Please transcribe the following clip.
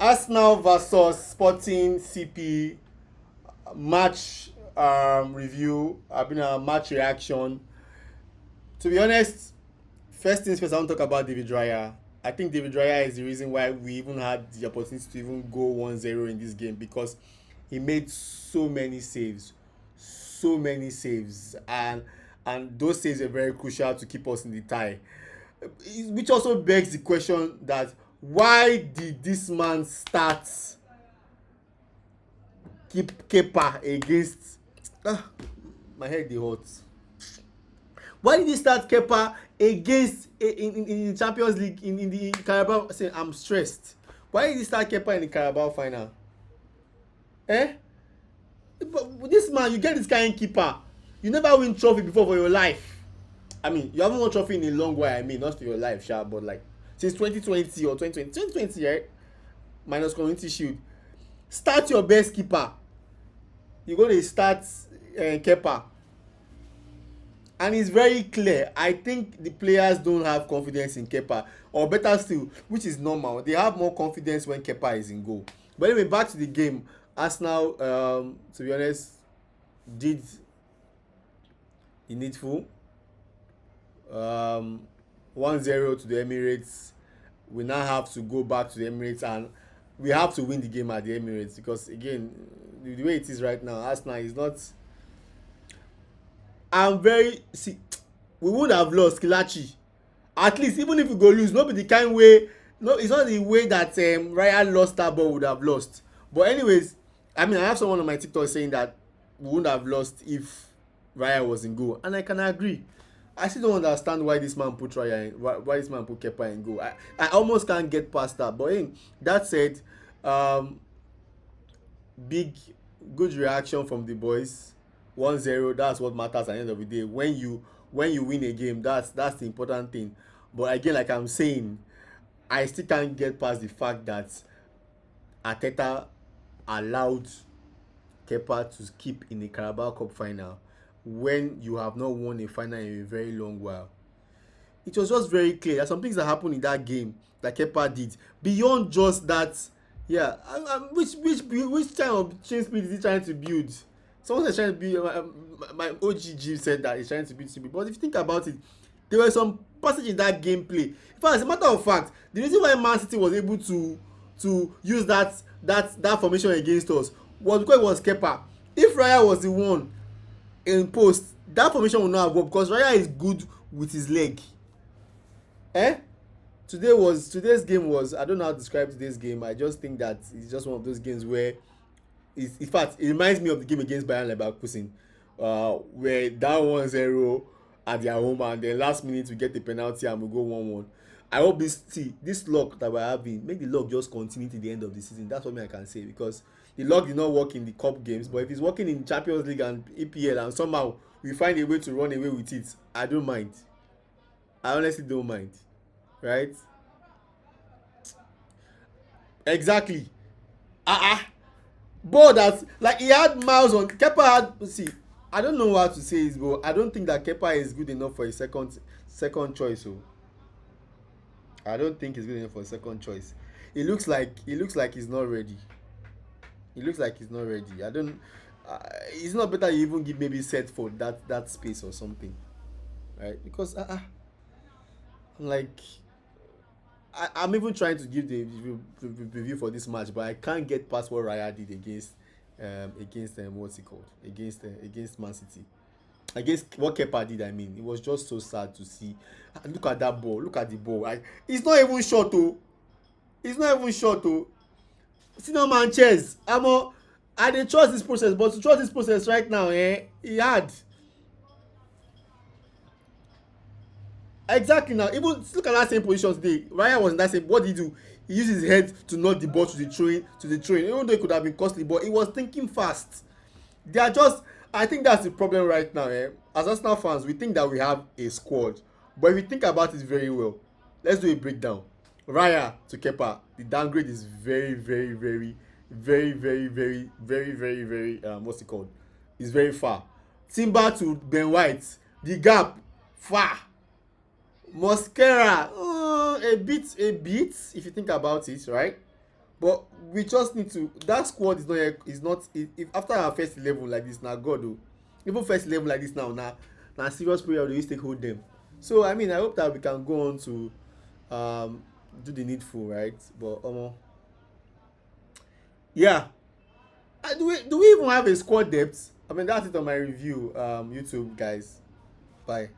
Arsenal versus Sporting CP match review. I've been a match reaction. To be honest, first things first, I want to talk about David Raya. I think David Raya is the reason why we even had the opportunity to even go 1-0 in this game because he made so many saves, and those saves are very crucial to keep us in the tie. Which also begs the question that why did this man start keep Kepa against ah, my head dey hot. Why did he start Kepa against in Champions League in the Carabao? Say I'm stressed. Why did he start Kepa in the Carabao final? Eh? But this man, you get this kind of keeper. You never win trophy before for your life. I mean, you haven't won trophy in a long while. I mean, not for your life, sha, but like since 2020 or 2020, right? Minus Community Shield. Start your best keeper. You're going to start Kepa. And it's very clear. I think the players don't have confidence in Kepa. Or better still, which is normal. They have more confidence when Kepa is in goal. But anyway, back to the game. Arsenal, to be honest, did the needful. 1-0 to the Emirates. We now have to go back to the Emirates and we have to win the game at the Emirates because again, the way it is right now, Arsenal is not. I'm very see. We would have lost Kilachi. At least even if we go lose, not be the kind way. No, it's not the way that Ryan lost that ball would have lost. But anyways, I mean, I have someone on my TikTok saying that we wouldn't have lost if Raya was in goal, and I can agree. I still don't understand why this man put Raya in, why this man put Kepa in goal. I almost can't get past that. But that said, um, big good reaction from the boys. 1-0, that's what matters at the end of the day. When you win a game, that's the important thing. But again, like I'm saying, I still can't get past the fact that Arteta allowed Kepa to keep in the Carabao Cup final when you have not won a final in a very long while. It was just very clear. There's some things that happened in that game that Kepa did beyond just that. Yeah, which kind of change speed is he trying to build? Someone is trying to build. My OGG said that he's trying to build speed, but if you think about it, there were some passage in that gameplay. In fact, as a matter of fact, the reason why Man City was able to use that formation against us was because it was Kepa. If Raya was the one in post, that formation would not have worked because Raya is good with his leg. Eh? Today's game was, I don't know how to describe today's game. I just think that it's just one of those games where in fact it reminds me of the game against Bayern Leverkusen, where down 1-0 at their home and then last minute we get the penalty and we go 1-1. I hope this luck that we're having, make the luck just continue to the end of the season. That's what I can say, because the luck did not work in the cup games, but if it's working in Champions League and EPL and somehow we find a way to run away with it, I don't mind. I honestly don't mind. Right? Exactly. Ball that, like, he had miles on. Kepa had, see, I don't know what to say is, but I don't think that Kepa is good enough for a second choice. So I don't think he's good enough for a second choice. It looks like he's not ready. It looks like he's not ready. I don't. It's not better you even give maybe set for that space or something, right? Because like I'm even trying to give the review for this match, but I can't get past what Raya did against what's it called, against Man City, against what Kepa did. I mean, it was just so sad to see. Look at that ball. Look at the ball. It's not even short, oh. It's not even short, oh. See no man chairs. I dey trust this process, but to trust this process right now, e hard. Exactly. Now even look at that same position today. Ryan was in that same. What did he do? He used his head to knock the ball to the train, even though it could have been costly, but he was thinking fast. They are just, I think that's the problem right now. As Arsenal fans, we think that we have a squad, but if you think about it very well, let's do a breakdown. Raya to Kepa, the downgrade is very very very very very very very very very what's it called? It's very far. Timber to Ben White, the gap far. Mosquera, a bit if you think about it, right? But we just need to, that squad is not yet, is not, if after our first 11 like this, now god oh, even first 11 like this now, now serious prayer dey use take hold them. So I mean, I hope that we can go on to um do the needful, right? But yeah. Do we even have a squad depth? I mean, that's it on my review. YouTube guys, bye.